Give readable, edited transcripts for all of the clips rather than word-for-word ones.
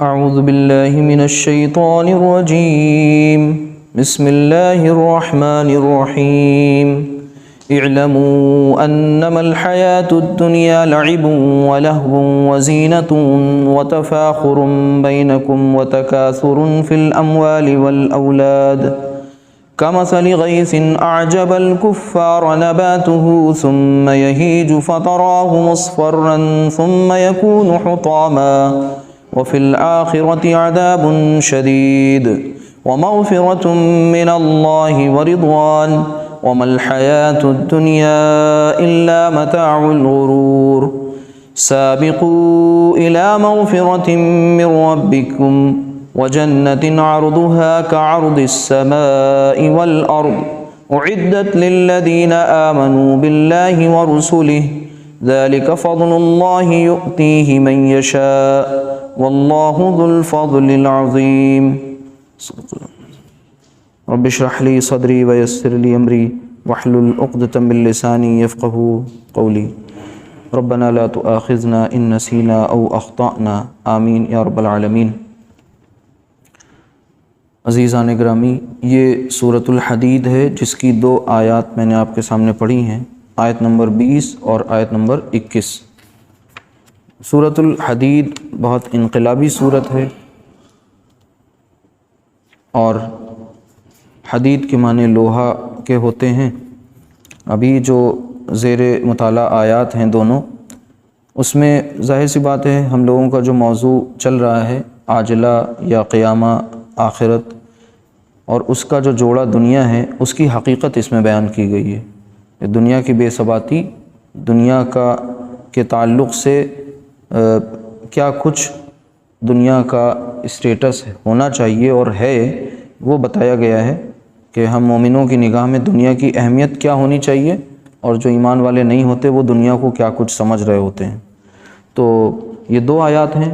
أعوذ بالله من الشيطان الرجيم بسم الله الرحمن الرحيم اعلموا أنما الحياة الدنيا لعب ولهو وزينة وتفاخر بينكم وتكاثر في الأموال والأولاد كمثل غيث أعجب الكفار نباته ثم يهيج فتراه مصفرا ثم يكون حطاما وفي الآخرة عذاب شديد ومغفرة من الله ورضوان وما الحياة الدنيا إلا متاع الغرور سابقوا إلى مغفرة من ربكم وجنة عرضها كعرض السماء والأرض أعدت للذين آمنوا بالله ورسله ذلك فضل الله يؤتيه من يشاء والله ذو الفضل العظيم رب اشرح لي صدري ويسر لي أمري واحلل عقدة من لساني يفقهوا قولي ربنا لا تؤاخذنا إن نسينا أو أخطأنا آمين یا رب العالمین۔ عزیزان گرامی، یہ سورۃ الحدید ہے جس کی 2 آیات میں نے آپ کے سامنے پڑھی ہیں، آیت نمبر 20 اور آیت نمبر 21۔ سورۃ الحدید بہت انقلابی سورت ہے، اور حدید کے معنی لوہا کے ہوتے ہیں۔ ابھی جو زیر مطالعہ آیات ہیں دونوں، اس میں ظاہر سی بات ہے ہم لوگوں کا جو موضوع چل رہا ہے عاجلہ یا قیامہ، آخرت، اور اس کا جو جوڑا دنیا ہے، اس کی حقیقت اس میں بیان کی گئی ہے۔ دنیا کی بے ثباتی، دنیا کے تعلق سے کیا کچھ دنیا کا اسٹیٹس ہونا چاہیے اور ہے، وہ بتایا گیا ہے کہ ہم مومنوں کی نگاہ میں دنیا کی اہمیت کیا ہونی چاہیے، اور جو ایمان والے نہیں ہوتے وہ دنیا کو کیا کچھ سمجھ رہے ہوتے ہیں۔ تو یہ 2 آیات ہیں،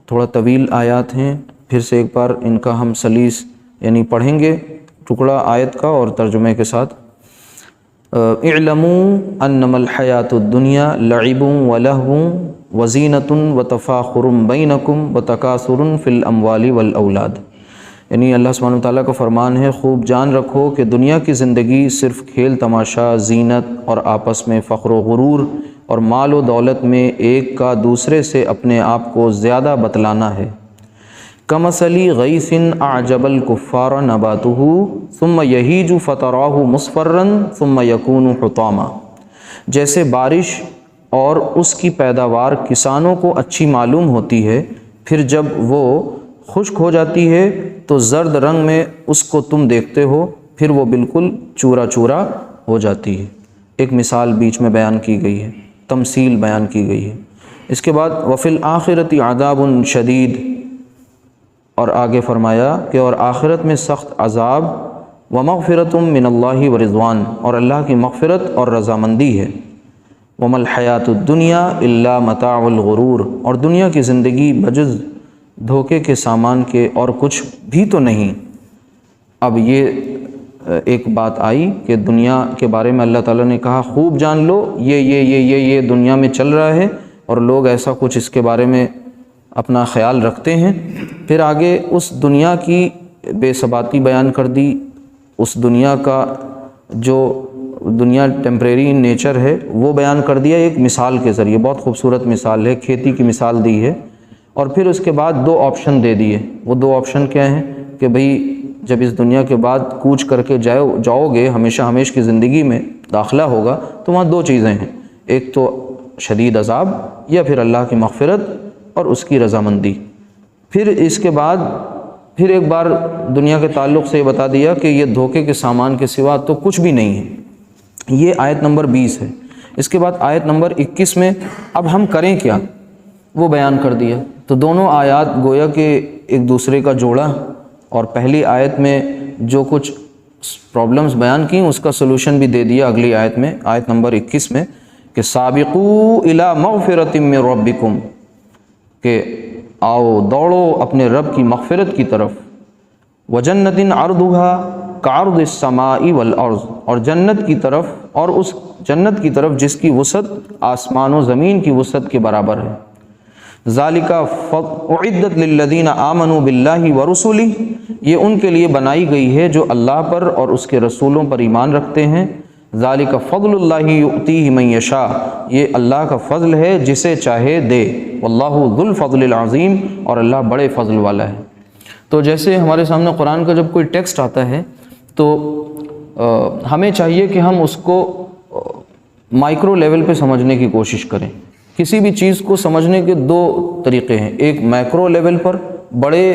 تھوڑا طویل آیات ہیں، پھر سے ایک بار ان کا ہم سلیس یعنی پڑھیں گے، ٹکڑا آیت کا اور ترجمے کے ساتھ۔ اعلموا انما الحیات الدنیا لعب ولہو وزینۃ وتفاخر بینکم وتکاثر فی الاموال والاولاد، یعنی اللہ سبحانہ وتعالیٰ کا فرمان ہے، خوب جان رکھو کہ دنیا کی زندگی صرف کھیل تماشا، زینت اور آپس میں فخر و غرور اور مال و دولت میں ایک کا دوسرے سے اپنے آپ کو زیادہ بتلانا ہے۔ کمثل غیث اعجب الکفار نباتہ ثم یہیج فتراہ مصفرا ثم یکون حطاما، جیسے بارش اور اس کی پیداوار کسانوں کو اچھی معلوم ہوتی ہے، پھر جب وہ خشک ہو جاتی ہے تو زرد رنگ میں اس کو تم دیکھتے ہو، پھر وہ بالکل چورا چورا ہو جاتی ہے۔ ایک مثال بیچ میں بیان کی گئی ہے، تمثیل بیان کی گئی ہے۔ اس کے بعد وفی الآخرۃ عذاب شدید، اور آگے فرمایا کہ اور آخرت میں سخت عذاب، ومغفرۃ من اللہ ورضوان، اور اللہ کی مغفرت اور رضامندی ہے۔ وما الحیات الدنیا الا متاع الغرور، اور دنیا کی زندگی بجز دھوکے کے سامان کے اور کچھ بھی تو نہیں۔ اب یہ ایک بات آئی کہ دنیا کے بارے میں اللہ تعالیٰ نے کہا خوب جان لو، یہ دنیا میں چل رہا ہے، اور لوگ ایسا کچھ اس کے بارے میں اپنا خیال رکھتے ہیں۔ پھر آگے اس دنیا کی بے ثباتی بیان کر دی، اس دنیا کا جو دنیا ٹیمپریری نیچر ہے وہ بیان کر دیا ایک مثال کے ذریعے، بہت خوبصورت مثال ہے، کھیتی کی مثال دی ہے۔ اور پھر اس کے بعد 2 آپشن دے دیے۔ وہ 2 آپشن کیا ہیں کہ بھئی جب اس دنیا کے بعد کوچ کر کے جاؤ گے، ہمیشہ ہمیش کی زندگی میں داخلہ ہوگا، تو وہاں 2 چیزیں ہیں، ایک تو شدید عذاب، یا پھر اللہ کی مغفرت اور اس کی رضامندی۔ پھر اس کے بعد پھر ایک بار دنیا کے تعلق سے یہ بتا دیا کہ یہ دھوکے کے سامان کے سوا تو کچھ بھی نہیں ہے۔ یہ آیت نمبر 20 ہے۔ اس کے بعد آیت نمبر 21 میں اب ہم کریں کیا، وہ بیان کر دیا۔ تو دونوں آیات گویا کہ ایک دوسرے کا جوڑا، اور پہلی آیت میں جو کچھ پرابلمز بیان کی اس کا سلوشن بھی دے دیا اگلی آیت میں، آیت نمبر 21 میں، کہ سابقوا الی مغفرۃ من ربکم، کہ آؤ دوڑو اپنے رب کی مغفرت کی طرف، وجنۃ عرضها کعرض السماء والارض، اور جنت کی طرف، اور اس جنت کی طرف جس کی وسعت آسمان و زمین کی وسعت کے برابر ہے۔ ذالک اعدت للذین آمنوا باللہ ورسلہ، یہ ان کے لیے بنائی گئی ہے جو اللہ پر اور اس کے رسولوں پر ایمان رکھتے ہیں۔ ذالک فضل اللہ یؤتیہ من یشاء، یہ اللہ کا فضل ہے جسے چاہے دے۔ واللہ ذو الفضل العظیم، اور اللہ بڑے فضل والا ہے۔ تو جیسے ہمارے سامنے قرآن کا جب کوئی ٹیکسٹ آتا ہے تو ہمیں چاہیے کہ ہم اس کو مائکرو لیول پہ سمجھنے کی کوشش کریں۔ کسی بھی چیز کو سمجھنے کے دو طریقے ہیں، ایک میکرو لیول پر بڑے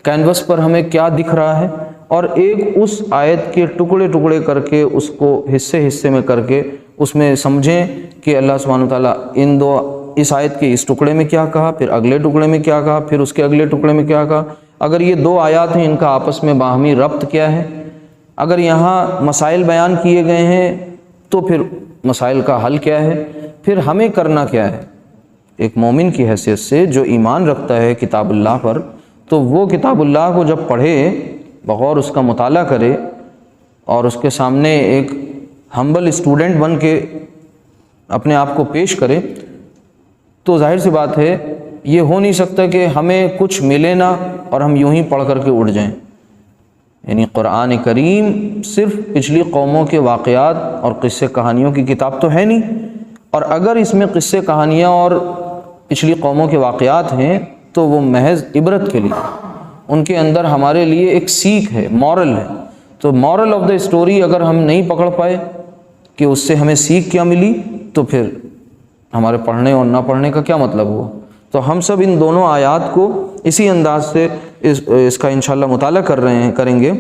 کینوس پر ہمیں کیا دکھ رہا ہے، اور ایک اس آیت کے ٹکڑے ٹکڑے کر کے اس کو حصے حصے میں کر کے اس میں سمجھیں کہ اللہ سبحانہ وتعالیٰ اس آیت کے اس ٹکڑے میں کیا کہا، پھر اگلے ٹکڑے میں کیا کہا، پھر اس کے اگلے ٹکڑے میں کیا کہا۔ اگر یہ دو آیات ہیں، ان کا آپس میں باہمی ربط کیا ہے، اگر یہاں مسائل بیان کیے گئے ہیں تو پھر مسائل کا حل کیا ہے، پھر ہمیں کرنا کیا ہے۔ ایک مومن کی حیثیت سے جو ایمان رکھتا ہے کتاب اللہ پر، تو وہ کتاب اللہ کو جب پڑھے، بغور اس کا مطالعہ کرے اور اس کے سامنے ایک ہمبل اسٹوڈنٹ بن کے اپنے آپ کو پیش کرے، تو ظاہر سی بات ہے یہ ہو نہیں سکتا کہ ہمیں کچھ ملے نہ اور ہم یوں ہی پڑھ کر کے اڑ جائیں۔ یعنی قرآن کریم صرف پچھلی قوموں کے واقعات اور قصے کہانیوں کی کتاب تو ہے نہیں، اور اگر اس میں قصے کہانیاں اور پچھلی قوموں کے واقعات ہیں تو وہ محض عبرت کے لیے، ان کے اندر ہمارے لیے ایک سیکھ ہے، مورل ہے۔ تو مورل آف دا اسٹوری اگر ہم نہیں پکڑ پائے کہ اس سے ہمیں سیکھ کیا ملی، تو پھر ہمارے پڑھنے اور نہ پڑھنے کا کیا مطلب ہوا۔ تو ہم سب ان دونوں آیات کو اسی انداز سے اس کا انشاءاللہ مطالعہ کریں گے۔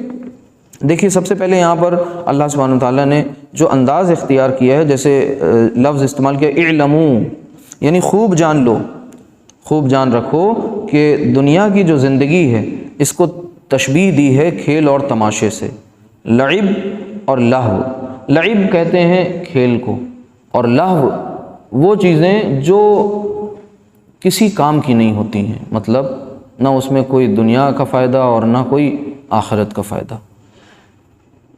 دیکھیے، سب سے پہلے یہاں پر اللہ سبحانہ وتعالیٰ نے جو انداز اختیار کیا ہے، جیسے لفظ استعمال کیا اعلموا، یعنی خوب جان لو، خوب جان رکھو کہ دنیا کی جو زندگی ہے اس کو تشبیہ دی ہے کھیل اور تماشے سے، لعب اور لہو۔ لعب کہتے ہیں کھیل کو، اور لہو وہ چیزیں جو کسی کام کی نہیں ہوتی ہیں، مطلب نہ اس میں کوئی دنیا کا فائدہ اور نہ کوئی آخرت کا فائدہ۔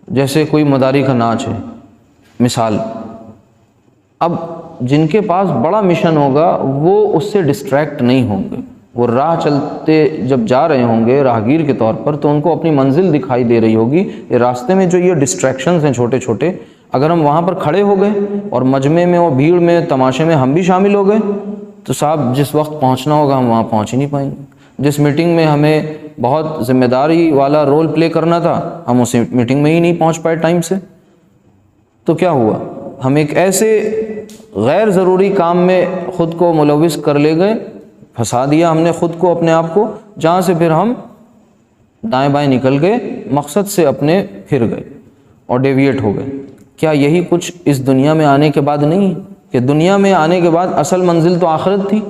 جیسے کوئی مداری کا ناچ ہے مثال، اب جن کے پاس بڑا مشن ہوگا وہ اس سے ڈسٹریکٹ نہیں ہوں گے، وہ راہ چلتے جب جا رہے ہوں گے راہگیر کے طور پر، تو ان کو اپنی منزل دکھائی دے رہی ہوگی۔ یہ راستے میں جو یہ ڈسٹریکشنز ہیں چھوٹے چھوٹے، اگر ہم وہاں پر کھڑے ہو گئے اور مجمع میں اور بھیڑ میں تماشے میں ہم بھی شامل ہو گئے، تو صاحب جس وقت پہنچنا ہوگا ہم وہاں پہنچ ہی نہیں پائیں گے۔ جس میٹنگ میں ہمیں بہت ذمہ داری والا رول پلے کرنا تھا، ہم اسی میٹنگ میں ہی نہیں پہنچ پائے ٹائم سے، تو کیا ہوا؟ ہم ایک ایسے غیر ضروری کام میں خود کو ملوث کر لے گئے، پھنسا دیا ہم نے خود کو، اپنے آپ کو، جہاں سے پھر ہم دائیں بائیں نکل گئے، مقصد سے اپنے پھر گئے اور ڈیویٹ ہو گئے۔ کیا یہی کچھ اس دنیا میں آنے کے بعد نہیں ہے کہ دنیا میں آنے کے بعد اصل منزل تو آخرت تھی،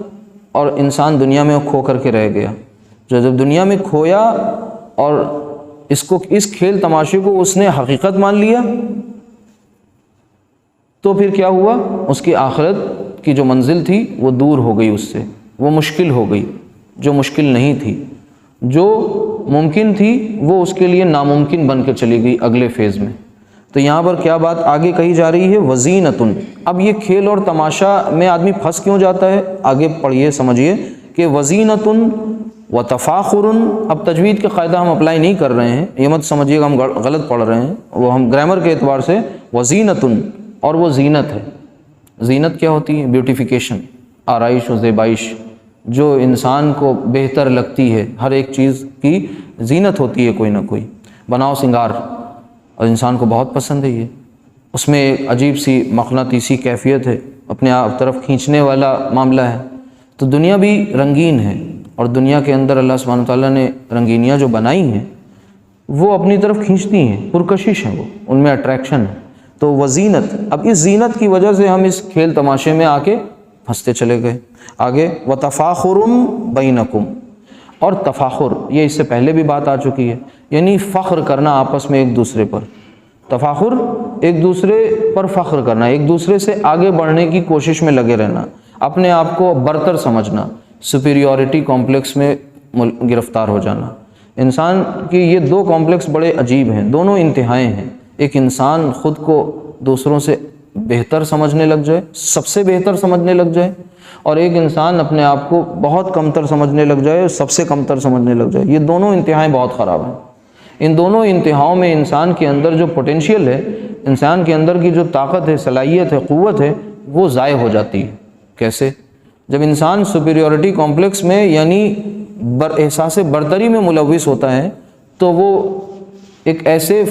اور انسان دنیا میں کھو کر کے رہ گیا۔ جو جب دنیا میں کھویا اور اس کھیل تماشے کو اس نے حقیقت مان لیا، تو پھر کیا ہوا؟ اس کی آخرت کی جو منزل تھی وہ دور ہو گئی، اس سے وہ مشکل ہو گئی۔ جو مشکل نہیں تھی، جو ممکن تھی، وہ اس کے لیے ناممکن بن کے چلی گئی اگلے فیز میں۔ تو یہاں پر کیا بات آگے کہی جا رہی ہے؟ وزینتن۔ اب یہ کھیل اور تماشا میں آدمی پھنس کیوں جاتا ہے؟ آگے پڑھیے سمجھیے کہ وزینتن و تفاخرن، اب تجوید کے قاعدہ ہم اپلائی نہیں کر رہے ہیں، یہ مت سمجھیے گا ہم غلط پڑھ رہے ہیں، وہ ہم گرامر کے اعتبار سے وزینتن، اور وہ زینت ہے۔ زینت کیا ہوتی ہے؟ بیوٹیفیکیشن، آرائش و زیبائش، جو انسان کو بہتر لگتی ہے، ہر ایک چیز کی زینت ہوتی ہے کوئی نہ کوئی، بناؤ سنگار، اور انسان کو بہت پسند ہے یہ۔ اس میں ایک عجیب سی مقناطیسی کیفیت ہے، اپنے آپ طرف کھینچنے والا معاملہ ہے۔ تو دنیا بھی رنگین ہے، اور دنیا کے اندر اللہ سبحانہ وتعالیٰ نے رنگینیاں جو بنائی ہیں وہ اپنی طرف کھینچتی ہیں، پرکشش ہیں، وہ ان میں اٹریکشن ہے۔ تو وہ زینت، اب اس زینت کی وجہ سے ہم اس کھیل تماشے میں آ کے پھنستے چلے گئے۔ آگے وَتَفَاخُرٌ بَيْنَكُمْ، اور تفاخر، یہ اس سے پہلے بھی بات آ چکی ہے، یعنی فخر کرنا آپس میں ایک دوسرے پر۔ تفاخر ایک دوسرے پر فخر کرنا، ایک دوسرے سے آگے بڑھنے کی کوشش میں لگے رہنا، اپنے آپ کو برتر سمجھنا، سپیریورٹی کمپلیکس میں گرفتار ہو جانا۔ انسان کی یہ دو کمپلیکس بڑے عجیب ہیں، دونوں انتہائیں ہیں۔ ایک انسان خود کو دوسروں سے بہتر سمجھنے لگ جائے، سب سے بہتر سمجھنے لگ جائے، اور ایک انسان اپنے آپ کو بہت کمتر سمجھنے لگ جائے، سب سے کمتر سمجھنے لگ جائے۔ یہ دونوں انتہائیں بہت خراب ہیں۔ ان دونوں انتہاؤں میں انسان کے اندر جو پوٹینشیل ہے، انسان کے اندر کی جو طاقت ہے، صلاحیت ہے، قوت ہے، وہ ضائع ہو جاتی ہے۔ کیسے؟ جب انسان سپیریورٹی کمپلیکس میں یعنی احساس برتری میں ملوث ہوتا ہے تو وہ ایک ایسے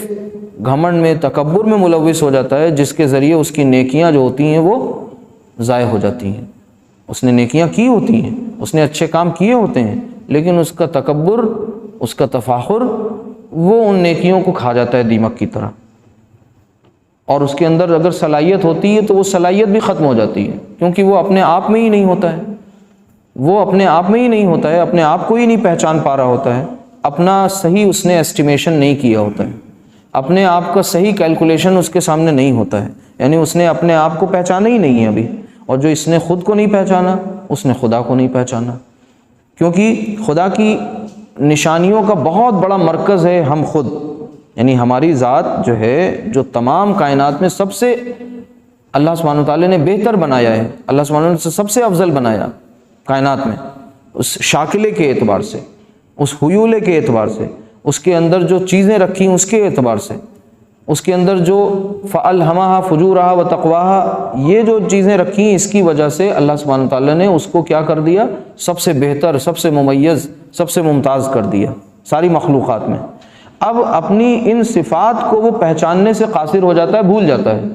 گھمنڈ میں، تکبر میں ملوث ہو جاتا ہے جس کے ذریعے اس کی نیکیاں جو ہوتی ہیں وہ ضائع ہو جاتی ہیں۔ اس نے نیکیاں کی ہوتی ہیں، اس نے اچھے کام کیے ہوتے ہیں، لیکن اس کا تکبر، اس کا تفاخر، وہ ان نیکیوں کو کھا جاتا ہے دیمک کی طرح، اور اس کے اندر اگر صلاحیت ہوتی ہے تو وہ صلاحیت بھی ختم ہو جاتی ہے، کیونکہ وہ اپنے آپ میں ہی نہیں ہوتا ہے، وہ اپنے آپ میں ہی نہیں ہوتا ہے، اپنے آپ کو ہی نہیں پہچان پا رہا ہوتا ہے، اپنا صحیح اس نے ایسٹیمیشن نہیں کیا ہوتا ہے، اپنے آپ کا صحیح کیلکولیشن اس کے سامنے نہیں ہوتا ہے، یعنی اس نے اپنے آپ کو پہچانا ہی نہیں ہے ابھی، اور جو اس نے خود کو نہیں پہچانا اس نے خدا کو نہیں پہچانا، کیونکہ خدا کی نشانیوں کا بہت بڑا مرکز ہے ہم خود، یعنی ہماری ذات جو ہے، جو تمام کائنات میں سب سے اللہ سبحانہ وتعالی نے بہتر بنایا ہے، اللہ سبحانہ وتعالی نے سب سے افضل بنایا کائنات میں، اس شاکلے کے اعتبار سے، اس حیولے کے اعتبار سے، اس کے اندر جو چیزیں رکھی اس کے اعتبار سے، اس کے اندر جو فَأَلْهَمَهَا فُجُورَهَا وَتَقْوَاهَا، یہ جو چیزیں رکھی اس کی وجہ سے اللہ سبحانہ وتعالی نے اس کو کیا کر دیا؟ سب سے بہتر، سب سے ممیز، سب سے ممتاز کر دیا ساری مخلوقات میں۔ اب اپنی ان صفات کو وہ پہچاننے سے قاصر ہو جاتا ہے، بھول جاتا ہے،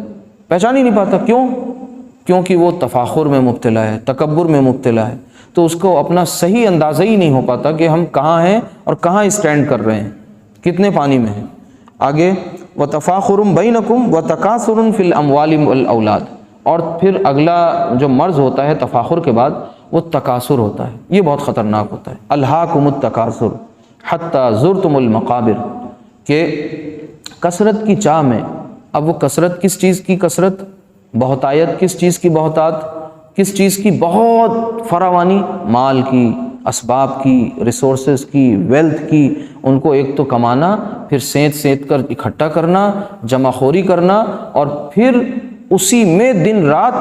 پہچان ہی نہیں پاتا۔ کیوں؟ کیونکہ وہ تفاخر میں مبتلا ہے، تکبر میں مبتلا ہے، تو اس کو اپنا صحیح اندازہ ہی نہیں ہو پاتا کہ ہم کہاں ہیں اور کہاں اسٹینڈ کر رہے ہیں، کتنے پانی میں ہیں۔ آگے وَتَفَاخُرٌ بَيْنَكُمْ وَتَكَاثُرٌ فِي الْأَمْوَالِ وَالْأَوْلَادِ، اور پھر اگلا جو مرض ہوتا ہے تفاخر کے بعد وہ تکاثر ہوتا ہے، یہ بہت خطرناک ہوتا ہے۔ الْهَاكُمُ التَّكَاثُرُ حَتَّى زُرْتُمُ الْمَقَابِرَ، کہ کثرت کی چاہ میں، اب وہ کثرت کس چیز کی کثرت؟ بہتایت کس چیز کی بہتات؟ کس چیز کی بہت فراوانی؟ مال کی، اسباب کی، ریسورسز کی، ویلتھ کی، ان کو ایک تو کمانا، پھر سینت کر اکٹھا کرنا، جمع خوری کرنا، اور پھر اسی میں دن رات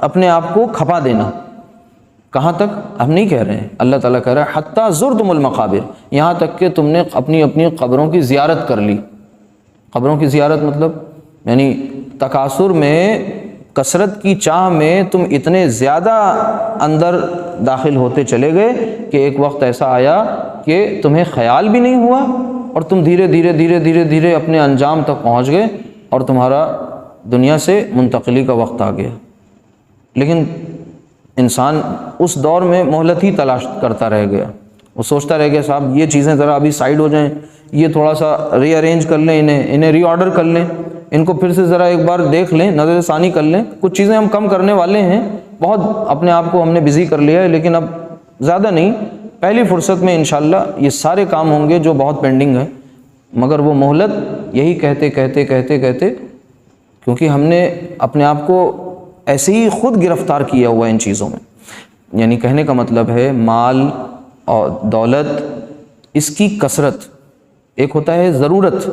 اپنے آپ کو کھپا دینا۔ کہاں تک؟ ہم نہیں کہہ رہے ہیں، اللہ تعالیٰ کہہ رہا ہے حتیٰ زرتم المقابر، یہاں تک کہ تم نے اپنی قبروں کی زیارت کر لی۔ قبروں کی زیارت مطلب یعنی تکاثر میں، کثرت کی چاہ میں تم اتنے زیادہ اندر داخل ہوتے چلے گئے کہ ایک وقت ایسا آیا کہ تمہیں خیال بھی نہیں ہوا، اور تم دھیرے دھیرے دھیرے دھیرے دھیرے اپنے انجام تک پہنچ گئے، اور تمہارا دنیا سے منتقلی کا وقت آ گیا۔ لیکن انسان اس دور میں مہلت ہی تلاش کرتا رہ گیا، وہ سوچتا رہ گیا صاحب یہ چیزیں ذرا ابھی سائیڈ ہو جائیں، یہ تھوڑا سا ری ارینج کر لیں، انہیں ری آرڈر کر لیں، ان کو پھر سے ذرا ایک بار دیکھ لیں، نظر ثانی کر لیں۔ کچھ چیزیں ہم کم کرنے والے ہیں، بہت اپنے آپ کو ہم نے بزی کر لیا ہے، لیکن اب زیادہ نہیں، پہلی فرصت میں انشاءاللہ یہ سارے کام ہوں گے جو بہت پینڈنگ ہیں۔ مگر وہ مہلت یہی کہتے کہتے کہتے کہتے، کیونکہ ہم نے اپنے آپ کو ایسے ہی خود گرفتار کیا ہوا ان چیزوں میں، یعنی کہنے کا مطلب ہے مال اور دولت، اس کی کثرت، ایک ہوتا ہے ضرورت،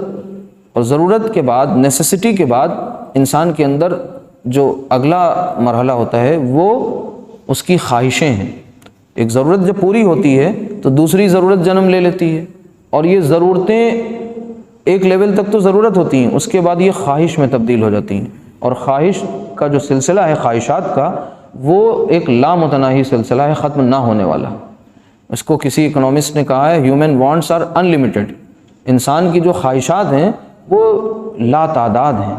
اور ضرورت کے بعد، نیسیسٹی کے بعد انسان کے اندر جو اگلا مرحلہ ہوتا ہے وہ اس کی خواہشیں ہیں۔ ایک ضرورت جب پوری ہوتی ہے تو دوسری ضرورت جنم لے لیتی ہے، اور یہ ضرورتیں ایک لیول تک تو ضرورت ہوتی ہیں، اس کے بعد یہ خواہش میں تبدیل ہو جاتی ہیں، اور خواہش کا جو سلسلہ ہے خواہشات کا، وہ ایک لامتناہی سلسلہ ہے، ختم نہ ہونے والا۔ اس کو کسی اکنامسٹ نے کہا ہے ہیومن وانٹس آر انلیمیٹڈ، انسان کی جو خواہشات ہیں وہ لا تعداد ہیں،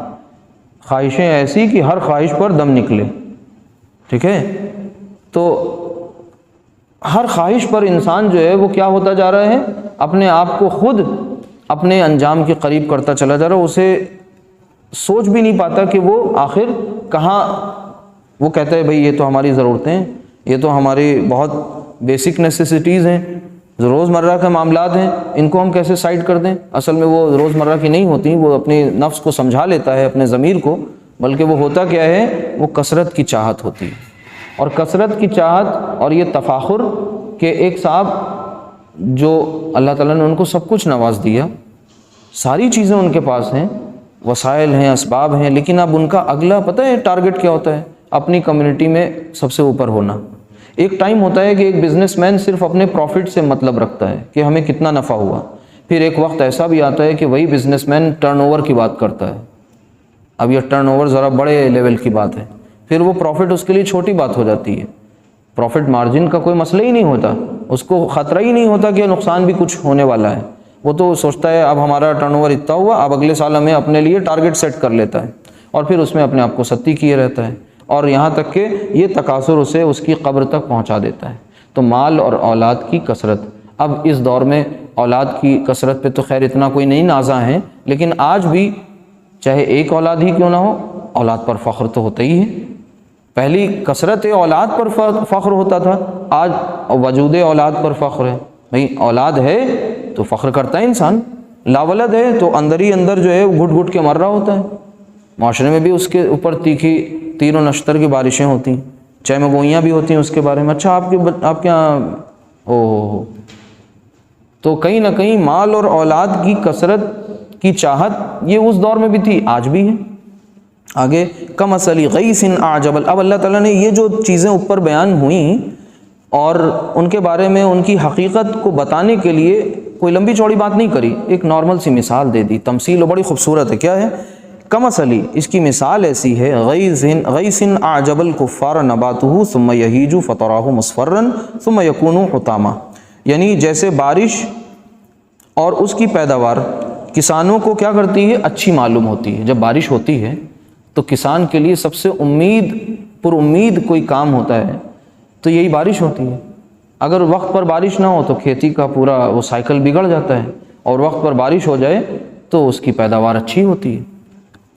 خواہشیں ایسی کہ ہر خواہش پر دم نکلے، ٹھیک ہے؟ تو ہر خواہش پر انسان جو ہے وہ کیا ہوتا جا رہا ہے؟ اپنے آپ کو خود اپنے انجام کے قریب کرتا چلا جا رہا ہے، اسے سوچ بھی نہیں پاتا کہ وہ آخر کہاں۔ وہ کہتا ہے بھئی یہ تو ہماری ضرورتیں ہیں، یہ تو ہماری بہت بیسک نیسیسٹیز ہیں، روزمرہ کے معاملات ہیں، ان کو ہم کیسے سائڈ کر دیں؟ اصل میں وہ روزمرہ کی نہیں ہوتی، وہ اپنے نفس کو سمجھا لیتا ہے، اپنے ضمیر کو، بلکہ وہ ہوتا کیا ہے؟ وہ کثرت کی چاہت ہوتی ہے، اور کثرت کی چاہت اور یہ تفاخر کہ ایک صاحب جو اللہ تعالیٰ نے ان کو سب کچھ نواز دیا، ساری چیزیں ان کے پاس ہیں، وسائل ہیں، اسباب ہیں، لیکن اب ان کا اگلا پتہ ہے ٹارگٹ کیا ہوتا ہے؟ اپنی کمیونٹی میں سب سے اوپر ہونا، ایک ٹائم ہوتا ہے کہ ایک بزنس مین صرف اپنے پروفٹ سے مطلب رکھتا ہے کہ ہمیں کتنا نفع ہوا. پھر ایک وقت ایسا بھی آتا ہے کہ وہی بزنس مین ٹرن اوور کی بات کرتا ہے. اب یہ ٹرن اوور ذرا بڑے لیول کی بات ہے. پھر وہ پروفٹ اس کے لیے چھوٹی بات ہو جاتی ہے. پروفٹ مارجن کا کوئی مسئلہ ہی نہیں ہوتا, اس کو خطرہ ہی نہیں ہوتا کہ نقصان بھی کچھ ہونے والا ہے. وہ تو سوچتا ہے اب ہمارا ٹرن اوور اتنا ہوا, اب اگلے سال ہمیں اپنے لیے ٹارگٹ سیٹ کر لیتا ہے اور پھر اس میں اپنے آپ کو ستی کیے رہتا ہے, اور یہاں تک کہ یہ تکاثر اسے اس کی قبر تک پہنچا دیتا ہے. تو مال اور اولاد کی کثرت, اب اس دور میں اولاد کی کثرت پہ تو خیر اتنا کوئی نہیں نازاں ہے, لیکن آج بھی چاہے ایک اولاد ہی کیوں نہ ہو, اولاد پر فخر تو ہوتا ہی ہے. پہلی کثرت اولاد پر فخر ہوتا تھا, آج وجود اولاد پر فخر ہے. بھئی اولاد ہے تو فخر کرتا ہے انسان, لاولد ہے تو اندر ہی اندر جو ہے گھٹ گھٹ کے مر رہا ہوتا ہے. معاشرے میں بھی اس کے اوپر تیکھی تیر و نشتر کی بارشیں ہوتی ہیں, چہ مگوئیاں بھی ہوتی ہیں اس کے بارے میں. اچھا آپ کے یہاں او تو کہیں نہ کہیں مال اور اولاد کی کثرت کی چاہت یہ اس دور میں بھی تھی, آج بھی ہے. آگے کمثل غیث اعجب, اب اللہ تعالیٰ نے یہ جو چیزیں اوپر بیان ہوئیں اور ان کے بارے میں ان کی حقیقت کو بتانے کے لیے کوئی لمبی چوڑی بات نہیں کری, ایک نارمل سی مثال دے دی. تمثیل بڑی خوبصورت ہے. کیا ہے؟ کمثل, اس کی مثال ایسی ہے, غیث اعجب الکفار نباتہ ثم یہیج فتراہ مصفرا ثم یکون حطاما, یعنی جیسے بارش اور اس کی پیداوار کسانوں کو کیا کرتی ہے, اچھی معلوم ہوتی ہے. جب بارش ہوتی ہے تو کسان کے لیے سب سے پر امید کوئی کام ہوتا ہے تو یہی بارش ہوتی ہے. اگر وقت پر بارش نہ ہو تو کھیتی کا پورا وہ سائیکل بگڑ جاتا ہے, اور وقت پر بارش ہو جائے تو اس کی پیداوار اچھی ہوتی ہے,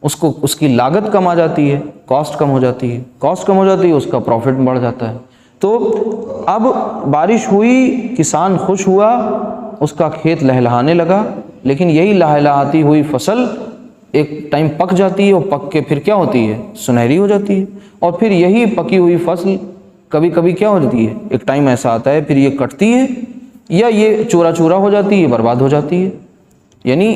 اس کی لاگت کم آ جاتی ہے, کاسٹ کم ہو جاتی ہے, کاسٹ کم ہو جاتی ہے, اس کا پروفٹ بڑھ جاتا ہے. تو اب بارش ہوئی, کسان خوش ہوا, اس کا کھیت لہلہانے لگا, لیکن یہی لہلہاتی ہوئی فصل ایک ٹائم پک جاتی ہے, اور پک کے پھر کیا ہوتی ہے, سنہری ہو جاتی ہے. اور پھر یہی پکی ہوئی فصل کبھی کبھی کیا ہو جاتی ہے, ایک ٹائم ایسا آتا ہے پھر یہ کٹتی ہے یا یہ چورا چورا ہو جاتی ہے, برباد ہو جاتی ہے. یعنی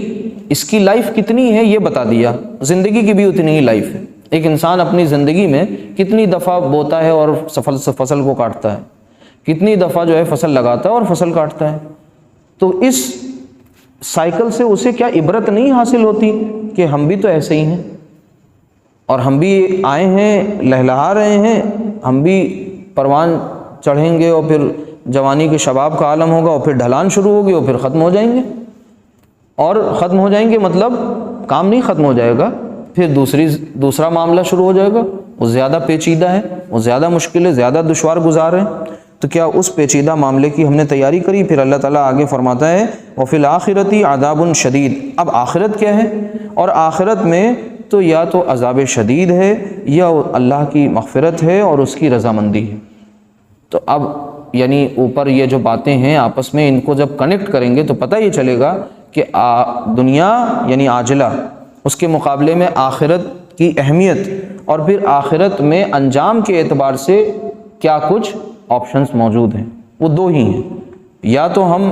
اس کی لائف کتنی ہے یہ بتا دیا, زندگی کی بھی اتنی ہی لائف ہے. ایک انسان اپنی زندگی میں کتنی دفعہ بوتا ہے اور فصل کو کاٹتا ہے, کتنی دفعہ جو ہے فصل لگاتا ہے اور فصل کاٹتا ہے. تو اس سائیکل سے اسے کیا عبرت نہیں حاصل ہوتی کہ ہم بھی تو ایسے ہی ہیں, اور ہم بھی آئے ہیں, لہلہا رہے ہیں, ہم بھی پروان چڑھیں گے, اور پھر جوانی کے شباب کا عالم ہوگا, اور پھر ڈھلان شروع ہوگی, اور پھر ختم ہو جائیں گے. اور ختم ہو جائیں گے مطلب کام نہیں ختم ہو جائے گا, پھر دوسرا معاملہ شروع ہو جائے گا, وہ زیادہ پیچیدہ ہے, وہ زیادہ مشکل ہے, زیادہ دشوار گزار ہے. تو کیا اس پیچیدہ معاملے کی ہم نے تیاری کری؟ پھر اللہ تعالیٰ آگے فرماتا ہے وَفِي الْآخِرَةِ عَذَابٌ شَدِيدٌ. اب آخرت کیا ہے؟ اور آخرت میں تو یا تو عذاب شدید ہے یا اللہ کی مغفرت ہے اور اس کی رضامندی ہے. تو اب یعنی اوپر یہ جو باتیں ہیں آپس میں ان کو جب کنیکٹ کریں گے تو پتہ یہ چلے گا کہ دنیا یعنی عاجلہ, اس کے مقابلے میں آخرت کی اہمیت, اور پھر آخرت میں انجام کے اعتبار سے کیا کچھ آپشنز موجود ہیں. وہ دو ہی ہیں, یا تو ہم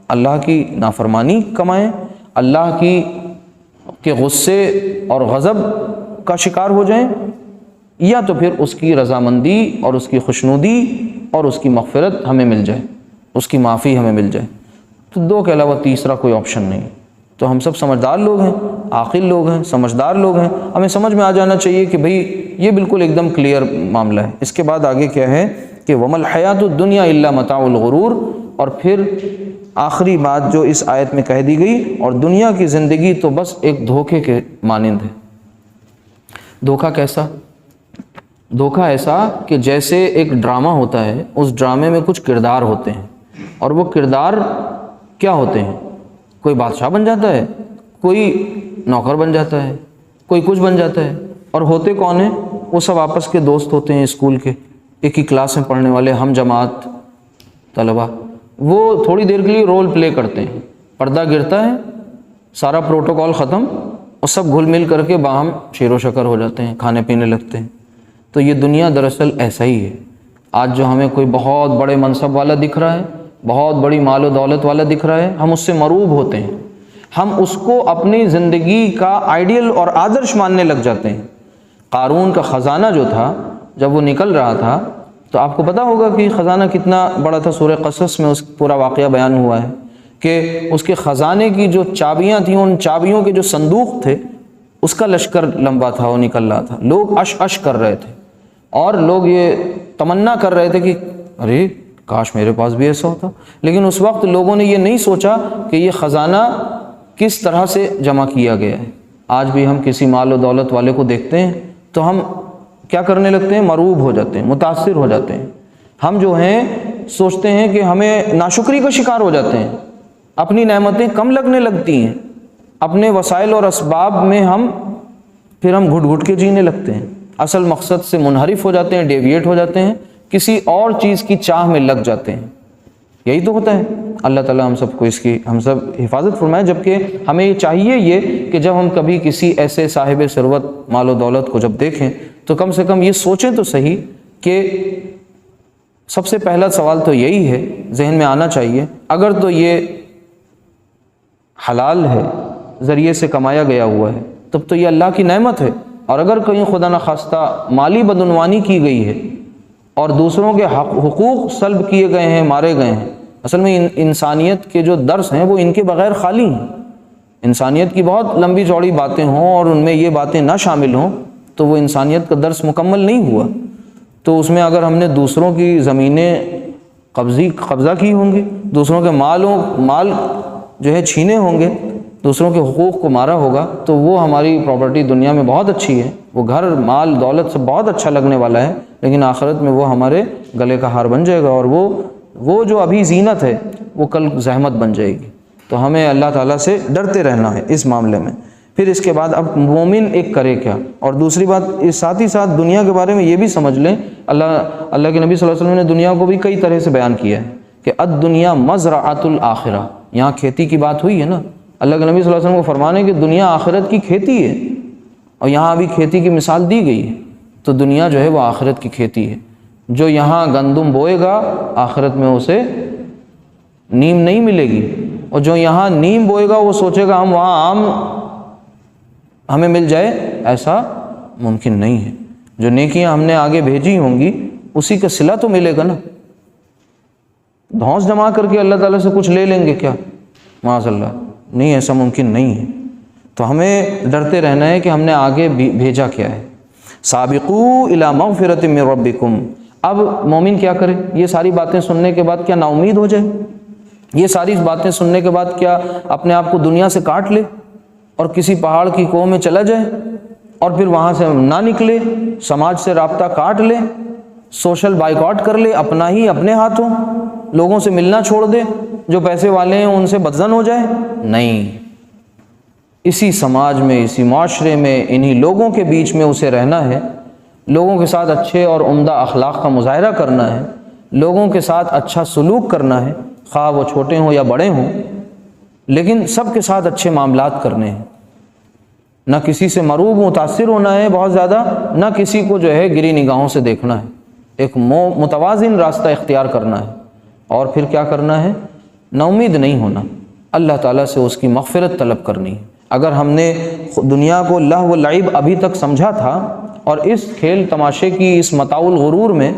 اللہ کی نافرمانی کمائیں, اللہ کے غصے اور غضب کا شکار ہو جائیں, یا تو پھر اس کی رضامندی اور اس کی خوشنودی اور اس کی مغفرت ہمیں مل جائے, اس کی معافی ہمیں مل جائے. تو دو کے علاوہ تیسرا کوئی آپشن نہیں. تو ہم سب سمجھدار لوگ ہیں, عاقل لوگ ہیں, سمجھدار لوگ ہیں, ہمیں سمجھ میں آ جانا چاہیے کہ بھئی یہ بالکل ایک دم کلیئر معاملہ ہے. اس کے بعد آگے کیا ہے کہ وَمَا الْحَيَاةُ الدُّنْيَا إِلَّا مَتَاعُ الْغُرُورِ, اور پھر آخری بات جو اس آیت میں کہہ دی گئی, اور دنیا کی زندگی تو بس ایک دھوکے کے مانند ہے. دھوکہ کیسا؟ دھوکہ ایسا کہ جیسے ایک ڈرامہ ہوتا ہے, اس ڈرامے میں کچھ کردار ہوتے ہیں, اور وہ کردار کیا ہوتے ہیں, کوئی بادشاہ بن جاتا ہے, کوئی نوکر بن جاتا ہے, کوئی کچھ بن جاتا ہے, اور ہوتے کون ہیں؟ وہ سب آپس کے دوست ہوتے ہیں, اسکول کے ایک ہی کلاس میں پڑھنے والے ہم جماعت طلبہ. وہ تھوڑی دیر کے لیے رول پلے کرتے ہیں, پردہ گرتا ہے, سارا پروٹوکول ختم, اور سب گھل مل کر کے باہم شیر و شکر ہو جاتے ہیں, کھانے پینے لگتے ہیں. تو یہ دنیا دراصل ایسا ہی ہے. آج جو ہمیں کوئی بہت بڑے منصب والا دکھ رہا ہے, بہت بڑی مال و دولت والا دکھ رہا ہے, ہم اس سے مروب ہوتے ہیں, ہم اس کو اپنی زندگی کا آئیڈیل اور آدرش ماننے لگ جاتے ہیں. قارون کا خزانہ جو تھا جب وہ نکل رہا تھا تو آپ کو پتہ ہوگا کہ خزانہ کتنا بڑا تھا، سورہ قصص میں اس پورا واقعہ بیان ہوا ہے کہ اس کے خزانے کی جو چابیاں تھیں، ان چابیوں کے جو صندوق تھے اس کا لشکر لمبا تھا، وہ نکل رہا تھا، لوگ اش کر رہے تھے، اور لوگ یہ تمنا کر رہے تھے کہ ارے کاش میرے پاس بھی ایسا ہوتا. لیکن اس وقت لوگوں نے یہ نہیں سوچا کہ یہ خزانہ کس طرح سے جمع کیا گیا ہے. آج بھی ہم کسی مال و دولت والے کو دیکھتے ہیں تو ہم کیا کرنے لگتے ہیں؟ مرعوب ہو جاتے ہیں، متاثر ہو جاتے ہیں. ہم جو ہیں سوچتے ہیں کہ ہمیں ناشکری کا شکار ہو جاتے ہیں، اپنی نعمتیں کم لگنے لگتی ہیں، اپنے وسائل اور اسباب میں پھر ہم گھٹ گھٹ کے جینے لگتے ہیں، اصل مقصد سے منحرف ہو جاتے ہیں، ڈیویٹ ہو جاتے ہیں، کسی اور چیز کی چاہ میں لگ جاتے ہیں. یہی تو ہوتا ہے. اللہ تعالیٰ ہم سب کو اس کی حفاظت فرمائے. جبکہ ہمیں یہ چاہیے کہ جب ہم کبھی کسی ایسے صاحب ثروت مال و دولت کو جب دیکھیں تو کم سے کم یہ سوچیں تو صحیح کہ سب سے پہلا سوال تو یہی ہے ذہن میں آنا چاہیے، اگر تو یہ حلال ہے، ذریعے سے کمایا گیا ہوا ہے، تب تو یہ اللہ کی نعمت ہے. اور اگر کہیں خدا نخواستہ مالی بدعنوانی کی گئی ہے اور دوسروں کے حقوق سلب کیے گئے ہیں، مارے گئے ہیں، اصل میں انسانیت کے جو درس ہیں وہ ان کے بغیر خالی ہیں. انسانیت کی بہت لمبی چوڑی باتیں ہوں اور ان میں یہ باتیں نہ شامل ہوں تو وہ انسانیت کا درس مکمل نہیں ہوا. تو اس میں اگر ہم نے دوسروں کی زمینیں قبضہ کی ہوں گی، دوسروں کے مال جو ہے چھینے ہوں گے، دوسروں کے حقوق کو مارا ہوگا، تو وہ ہماری پراپرٹی دنیا میں بہت اچھی ہے، وہ گھر مال دولت سے بہت اچھا لگنے والا ہے، لیکن آخرت میں وہ ہمارے گلے کا ہار بن جائے گا، اور وہ جو ابھی زینت ہے وہ کل زحمت بن جائے گی. تو ہمیں اللہ تعالیٰ سے ڈرتے رہنا ہے اس معاملے میں. پھر اس کے بعد اب مومن ایک کرے کیا؟ اور دوسری بات ساتھ ہی ساتھ دنیا کے بارے میں یہ بھی سمجھ لیں، اللہ کے نبی صلی اللہ علیہ وسلم نے دنیا کو بھی کئی طرح سے بیان کیا ہے کہ الدنیا مزرعۃ الآخرہ. یہاں کھیتی کی بات ہوئی ہے نا، اللہ کے نبی صلی اللہ علیہ وسلم کو فرمانے کہ دنیا آخرت کی کھیتی ہے، اور یہاں ابھی کھیتی کی مثال دی گئی ہے. تو دنیا جو ہے وہ آخرت کی کھیتی ہے. جو یہاں گندم بوئے گا آخرت میں اسے نیم نہیں ملے گی، اور جو یہاں نیم بوئے گا وہ سوچے گا ہم وہاں آم ہمیں مل جائے، ایسا ممکن نہیں ہے. جو نیکیاں ہم نے آگے بھیجی ہوں گی اسی کا صلہ تو ملے گا نا. دھونس جما کر کے اللہ تعالیٰ سے کچھ لے لیں گے کیا؟ معاذ اللہ، نہیں، ایسا ممکن نہیں ہے. تو ہمیں ڈرتے رہنا ہے کہ ہم نے آگے بھیجا کیا ہے. سابقوا الی مغفرۃ من ربکم. اب مومن کیا کرے؟ یہ ساری باتیں سننے کے بعد کیا نا امید ہو جائے؟ یہ ساری باتیں سننے کے بعد کیا اپنے آپ کو دنیا سے کاٹ لے اور کسی پہاڑ کی کوہ میں چلا جائے اور پھر وہاں سے نہ نکلے، سماج سے رابطہ کاٹ لے، سوشل بائیکاٹ کر لے اپنا ہی اپنے ہاتھوں، لوگوں سے ملنا چھوڑ دے، جو پیسے والے ہیں ان سے بدظن ہو جائے؟ نہیں، اسی سماج میں، اسی معاشرے میں، انہی لوگوں کے بیچ میں اسے رہنا ہے، لوگوں کے ساتھ اچھے اور عمدہ اخلاق کا مظاہرہ کرنا ہے، لوگوں کے ساتھ اچھا سلوک کرنا ہے، خواہ وہ چھوٹے ہوں یا بڑے ہوں، لیکن سب کے ساتھ اچھے معاملات کرنے ہیں. نہ کسی سے مرعوب متاثر ہونا ہے بہت زیادہ، نہ کسی کو جو ہے گری نگاہوں سے دیکھنا ہے. ایک متوازن راستہ اختیار کرنا ہے. اور پھر کیا کرنا ہے؟ نا امید نہیں ہونا، اللہ تعالیٰ سے اس کی مغفرت طلب کرنی ہے. اگر ہم نے دنیا کو لہو و لعب ابھی تک سمجھا تھا اور اس کھیل تماشے کی اس متاع الغرور میں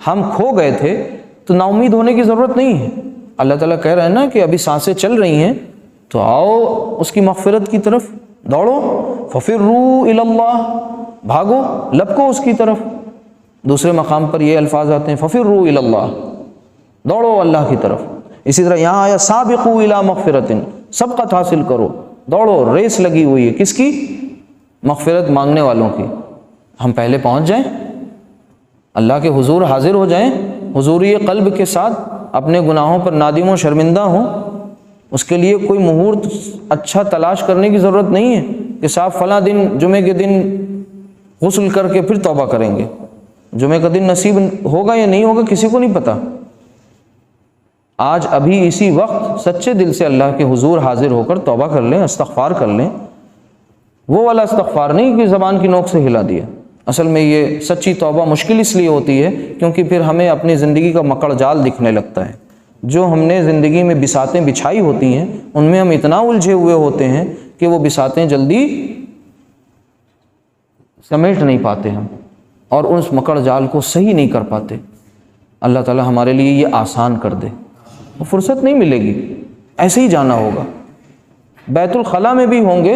ہم کھو گئے تھے تو نا امید ہونے کی ضرورت نہیں ہے. اللہ تعالیٰ کہہ رہے ہیں نا کہ ابھی سانسیں چل رہی ہیں تو آؤ اس کی مغفرت کی طرف، دوڑو. ففروا الی اللہ، بھاگو، لپکو اس کی طرف. دوسرے مقام پر یہ الفاظ آتے ہیں ففروا الی اللہ، دوڑو اللہ کی طرف. اسی طرح یہاں آیا سابقوا الی مغفرۃ، سبقت حاصل کرو، دوڑو، ریس لگی ہوئی ہے. کس کی؟ مغفرت مانگنے والوں کی. ہم پہلے پہنچ جائیں، اللہ کے حضور حاضر ہو جائیں، حضوری قلب کے ساتھ اپنے گناہوں پر نادم و شرمندہ ہوں. اس کے لیے کوئی مہورت اچھا تلاش کرنے کی ضرورت نہیں ہے کہ صاحب فلاں دن جمعے کے دن غسل کر کے پھر توبہ کریں گے. جمعے کا دن نصیب ہوگا یا نہیں ہوگا کسی کو نہیں پتہ. آج ابھی اسی وقت سچے دل سے اللہ کے حضور حاضر ہو کر توبہ کر لیں، استغفار کر لیں. وہ والا استغفار نہیں کہ زبان کی نوک سے ہلا دیا. اصل میں یہ سچی توبہ مشکل اس لیے ہوتی ہے کیونکہ پھر ہمیں اپنی زندگی کا مکڑ جال دکھنے لگتا ہے. جو ہم نے زندگی میں بساتیں بچھائی ہوتی ہیں ان میں ہم اتنا الجھے ہوئے ہوتے ہیں کہ وہ بساتیں جلدی سمیٹ نہیں پاتے ہم، اور اس مکڑ جال کو صحیح نہیں کر پاتے. اللہ تعالیٰ ہمارے لیے یہ آسان کر دے. وہ فرصت نہیں ملے گی، ایسے ہی جانا ہوگا. بیت الخلاء میں بھی ہوں گے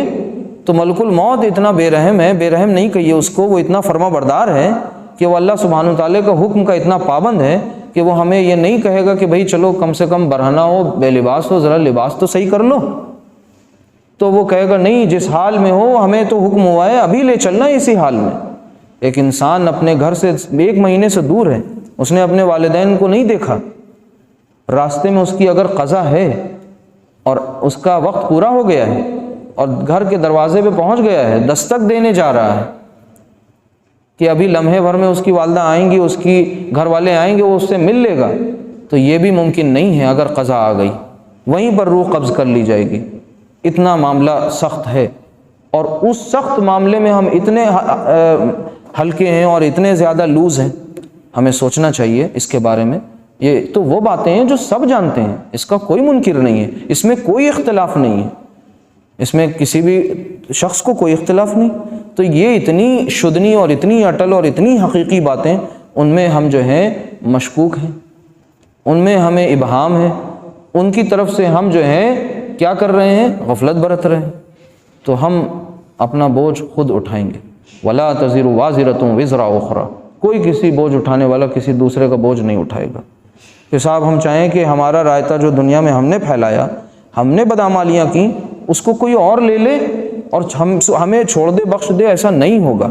تو ملک الموت اتنا بے رحم ہے، بے رحم نہیں کہیے اس کو، وہ اتنا فرما بردار ہے کہ وہ اللہ سبحانہ وتعالیٰ کا حکم کا اتنا پابند ہے کہ وہ ہمیں یہ نہیں کہے گا کہ بھئی چلو کم سے کم برہنہ ہو، بے لباس ہو، ذرا لباس تو صحیح کر لو. تو وہ کہے گا نہیں، جس حال میں ہو ہمیں تو حکم ہوا ہے ابھی لے چلنا ہے اسی حال میں. ایک انسان اپنے گھر سے 1 مہینے سے دور ہے، اس نے اپنے والدین کو نہیں دیکھا، راستے میں اس کی اگر قضا ہے اور اس کا وقت پورا ہو گیا ہے اور گھر کے دروازے پہ پہنچ گیا ہے، دستک دینے جا رہا ہے کہ ابھی لمحے بھر میں اس کی والدہ آئیں گی، اس کی گھر والے آئیں گے، وہ اس سے مل لے گا، تو یہ بھی ممکن نہیں ہے. اگر قضا آ گئی وہیں پر روح قبض کر لی جائے گی. اتنا معاملہ سخت ہے، اور اس سخت معاملے میں ہم اتنے ہلکے ہیں اور اتنے زیادہ لوز ہیں. ہمیں سوچنا چاہیے اس کے بارے میں. یہ تو وہ باتیں ہیں جو سب جانتے ہیں، اس کا کوئی منکر نہیں ہے، اس میں کوئی اختلاف نہیں ہے، اس میں کسی بھی شخص کو کوئی اختلاف نہیں. تو یہ اتنی شدنی اور اتنی اٹل اور اتنی حقیقی باتیں، ان میں ہم جو ہیں مشکوک ہیں، ان میں ہمیں ابہام ہے، ان کی طرف سے ہم جو ہیں کیا کر رہے ہیں؟ غفلت برت رہے ہیں. تو ہم اپنا بوجھ خود اٹھائیں گے. وَلَا تَزِرُ وَازِرَةٌ وِزْرَ أُخْرَى، کوئی کسی بوجھ اٹھانے والا کسی دوسرے کا بوجھ نہیں اٹھائے گا. کہ صاحب ہم چاہیں کہ ہمارا رائتہ جو دنیا میں ہم نے پھیلایا، ہم نے بدعمالیاں کی، اس کو کوئی اور لے لے اور ہمیں چھوڑ دے، بخش دے، ایسا نہیں ہوگا.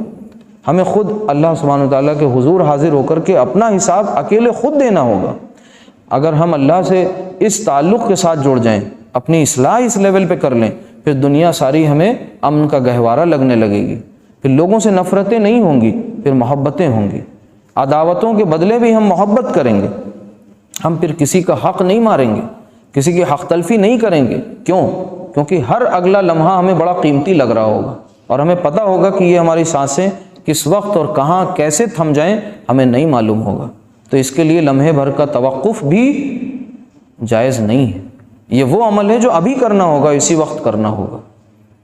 ہمیں خود اللہ سبحانہ وتعالیٰ کے حضور حاضر ہو کر کے اپنا حساب اکیلے خود دینا ہوگا. اگر ہم اللہ سے اس تعلق کے ساتھ جڑ جائیں، اپنی اصلاح اس لیول پہ کر لیں، پھر دنیا ساری ہمیں امن کا گہوارہ لگنے لگے گی. پھر لوگوں سے نفرتیں نہیں ہوں گی، پھر محبتیں ہوں گی. عداوتوں کے بدلے بھی ہم محبت کریں گے. ہم پھر کسی کا حق نہیں ماریں گے، کسی کی حق تلفی نہیں کریں گے. کیوں؟ کیونکہ ہر اگلا لمحہ ہمیں بڑا قیمتی لگ رہا ہوگا، اور ہمیں پتہ ہوگا کہ یہ ہماری سانسیں کس وقت اور کہاں کیسے تھم جائیں ہمیں نہیں معلوم ہوگا. تو اس کے لیے لمحے بھر کا توقف بھی جائز نہیں ہے. یہ وہ عمل ہے جو ابھی کرنا ہوگا، اسی وقت کرنا ہوگا.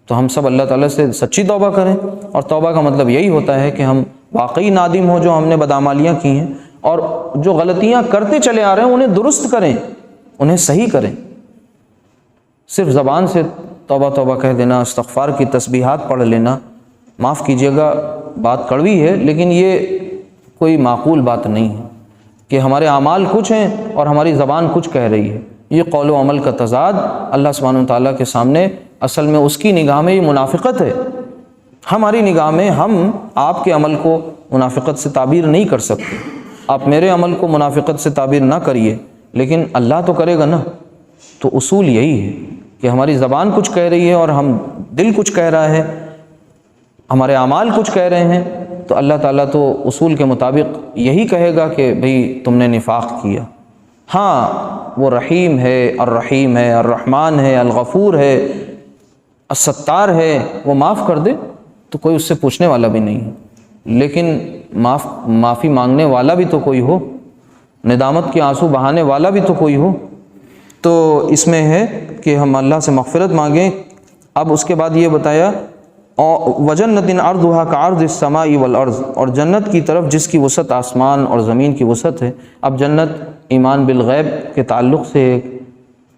تو ہم سب اللہ تعالیٰ سے سچی توبہ کریں، اور توبہ کا مطلب یہی ہوتا ہے کہ ہم واقعی نادم ہوں جو ہم نے بدعمالیاں کی ہیں، اور جو غلطیاں کرتے چلے آ رہے ہیں انہیں درست کریں، انہیں صحیح کریں. صرف زبان سے توبہ توبہ کہہ دینا، استغفار کی تسبیحات پڑھ لینا، معاف کیجیے گا بات کڑوی ہے لیکن یہ کوئی معقول بات نہیں ہے کہ ہمارے اعمال کچھ ہیں اور ہماری زبان کچھ کہہ رہی ہے. یہ قول و عمل کا تضاد اللہ سبحانہ وتعالیٰ کے سامنے اصل میں اس کی نگاہ میں یہ منافقت ہے. ہماری نگاہ میں ہم آپ کے عمل کو منافقت سے تعبیر نہیں کر سکتے. آپ میرے عمل کو منافقت سے تعبیر نہ کریے، لیکن اللہ تو کرے گا نا. تو اصول یہی ہے کہ ہماری زبان کچھ کہہ رہی ہے اور ہم دل کچھ کہہ رہا ہے، ہمارے اعمال کچھ کہہ رہے ہیں، تو اللہ تعالیٰ تو اصول کے مطابق یہی کہے گا کہ بھئی تم نے نفاق کیا. ہاں وہ رحیم ہے، الرحیم ہے، الرحمن ہے، الغفور ہے، الستار ہے، وہ معاف کر دے تو کوئی اس سے پوچھنے والا بھی نہیں ہے. لیکن معافی مانگنے والا بھی تو کوئی ہو، ندامت کے آنسو بہانے والا بھی تو کوئی ہو. تو اس میں ہے کہ ہم اللہ سے مغفرت مانگیں. اب اس کے بعد یہ بتایا وَجَنَّةٍ عَرْضُهَا كَعَرْضِ السَّمَاءِ وَالْأَرْضِ، اور جنت کی طرف جس کی وسعت آسمان اور زمین کی وسعت ہے. اب جنت ایمان بالغیب کے تعلق سے ایک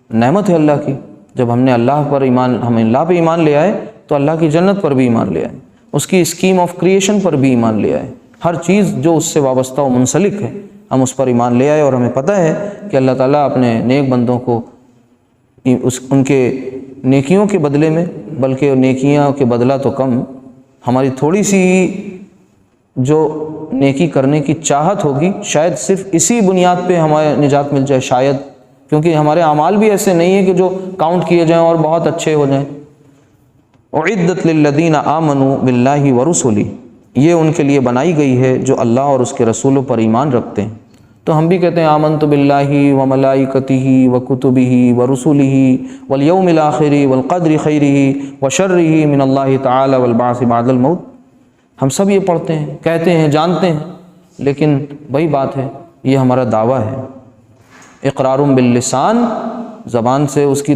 نعمت ہے اللہ کی. جب ہم نے اللہ پر ہم اللہ پہ ایمان لے آئے تو اللہ کی جنت پر بھی ایمان لے آئے، اس کی اسکیم آف کریشن پر بھی ایمان لے آئے. ہر چیز جو اس سے وابستہ و منسلک ہے ہم اس پر ایمان لے آئے. اور ہمیں پتہ ہے کہ اللہ تعالیٰ اپنے نیک بندوں کو ان کے نیکیوں کے بدلے میں، بلکہ نیکیاں کے بدلہ تو کم، ہماری تھوڑی سی جو نیکی کرنے کی چاہت ہوگی شاید صرف اسی بنیاد پہ ہمیں نجات مل جائے، شاید، کیونکہ ہمارے اعمال بھی ایسے نہیں ہیں کہ جو کاؤنٹ کیے جائیں اور بہت اچھے ہو جائیں. اعدت للذین آمنوا باللہ ورسلہ، یہ ان کے لیے بنائی گئی ہے جو اللہ اور اس کے رسولوں پر ایمان رکھتے ہیں. تو ہم بھی کہتے ہیں آمنت باللہ وملائکتہ وکتبہ ورسلہ والیوم الآخر والقدر خیرہ وشرہ من اللہ تعالی والبعث بعد الموت. ہم سب یہ پڑھتے ہیں، کہتے ہیں، جانتے ہیں، لیکن وہی بات ہے، یہ ہمارا دعویٰ ہے. اقرار باللسان، زبان سے اس کی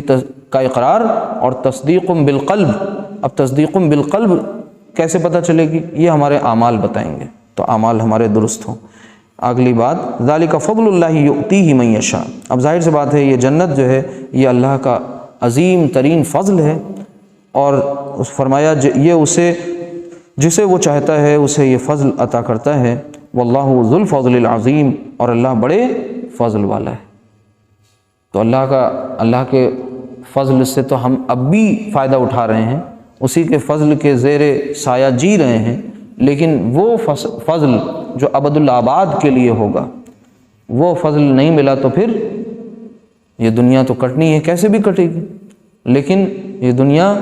کا اقرار، اور تصدیق بالقلب. اب تصدیق بالقلب کیسے پتہ چلے گی؟ یہ ہمارے اعمال بتائیں گے، تو اعمال ہمارے درست ہوں. اگلی بات ذالک فضل اللہ یؤتیہ من یشاء، اب ظاہر سی بات ہے یہ جنت جو ہے یہ اللہ کا عظیم ترین فضل ہے، اور فرمایا یہ اسے جسے وہ چاہتا ہے اسے یہ فضل عطا کرتا ہے، واللہ ذو الفضل العظیم، اور اللہ بڑے فضل والا ہے۔ تو اللہ کے فضل سے تو ہم اب بھی فائدہ اٹھا رہے ہیں، اسی کے فضل کے زیر سایہ جی رہے ہیں، لیکن وہ فضل جو ابد الآباد کے لیے ہوگا وہ فضل نہیں ملا تو پھر یہ دنیا تو کٹنی ہے، کیسے بھی کٹے گی، لیکن یہ دنیا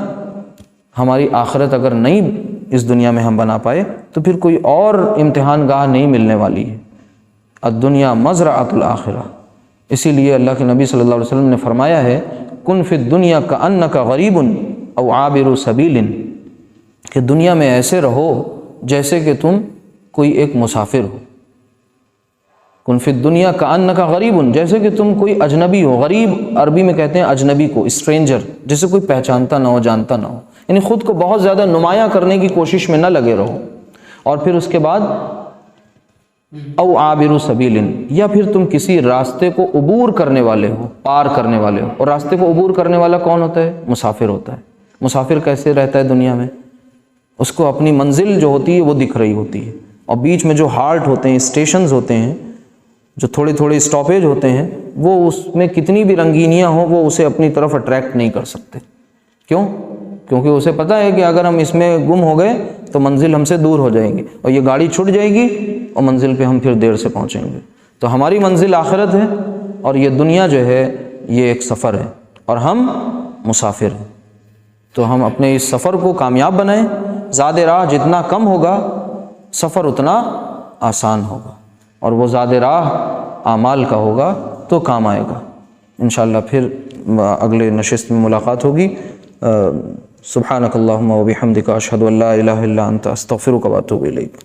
ہماری آخرت اگر نہیں اس دنیا میں ہم بنا پائے تو پھر کوئی اور امتحان گاہ نہیں ملنے والی ہے۔ الدنیا مزرعۃ الآخرہ، اسی لیے اللہ کے نبی صلی اللہ علیہ وسلم نے فرمایا ہے کن فی الدنیا کأنک غریب او عابر سبیل، کہ دنیا میں ایسے رہو جیسے کہ تم کوئی ایک مسافر ہو۔ کن فی الدنیا کأنک غریب، جیسے کہ تم کوئی اجنبی ہو۔ غریب عربی میں کہتے ہیں اجنبی کو، اسٹرینجر، جسے کوئی پہچانتا نہ ہو، جانتا نہ ہو، یعنی خود کو بہت زیادہ نمایاں کرنے کی کوشش میں نہ لگے رہو۔ اور پھر اس کے بعد او عابر سبیل، یا پھر تم کسی راستے کو عبور کرنے والے ہو، پار کرنے والے ہو۔ اور راستے کو عبور کرنے والا کون ہوتا ہے؟ مسافر ہوتا ہے۔ مسافر کیسے رہتا ہے دنیا میں؟ اس کو اپنی منزل جو ہوتی ہے وہ دکھ رہی ہوتی ہے، اور بیچ میں جو ہالٹ ہوتے ہیں، اسٹیشنز ہوتے ہیں، جو تھوڑے تھوڑے اسٹاپیج ہوتے ہیں، وہ اس میں کتنی بھی رنگینیاں ہوں وہ اسے اپنی طرف اٹریکٹ نہیں کر سکتے۔ کیوں؟ کیونکہ اسے پتہ ہے کہ اگر ہم اس میں گم ہو گئے تو منزل ہم سے دور ہو جائیں گی، اور یہ گاڑی چھٹ جائے گی اور منزل پہ ہم پھر دیر سے پہنچیں گے۔ تو ہماری منزل آخرت ہے، اور یہ دنیا جو ہے یہ ایک سفر ہے، اور ہم مسافر ہیں۔ تو ہم اپنے اس سفر کو کامیاب بنائیں، زاد راہ جتنا کم ہوگا سفر اتنا آسان ہوگا، اور وہ زاد راہ اعمال کا ہوگا تو کام آئے گا۔ انشاءاللہ پھر اگلے نشست میں ملاقات ہوگی۔ سبحانک اللہم و بحمدک، اشہد ان لا الہ الا انت، استغفرک و اتوب الیک۔